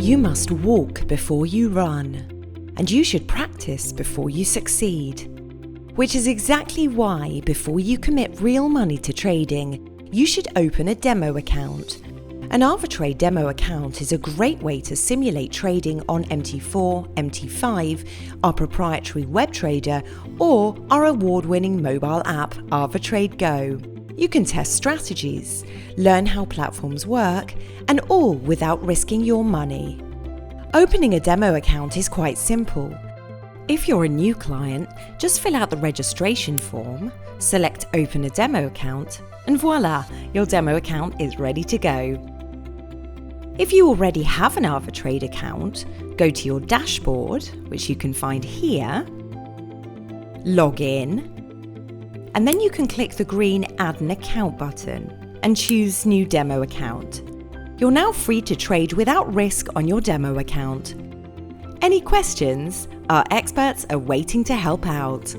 You must walk before you run, and you should practice before you succeed. Which is exactly why, before you commit real money to trading, you should open a demo account. An AvaTrade demo account is a great way to simulate trading on MT4, MT5, our proprietary web trader, or our award-winning mobile app, AvaTrade Go. You can test strategies, learn how platforms work, and all without risking your money. Opening a demo account is quite simple. If you're a new client, just fill out the registration form, select Open a Demo Account, and voila, your demo account is ready to go. If you already have an AvaTrade account, go to your dashboard, which you can find here, log in, and then you can click the green Add an Account button and choose New Demo Account. You're now free to trade without risk on your demo account. Any questions? Our experts are waiting to help out.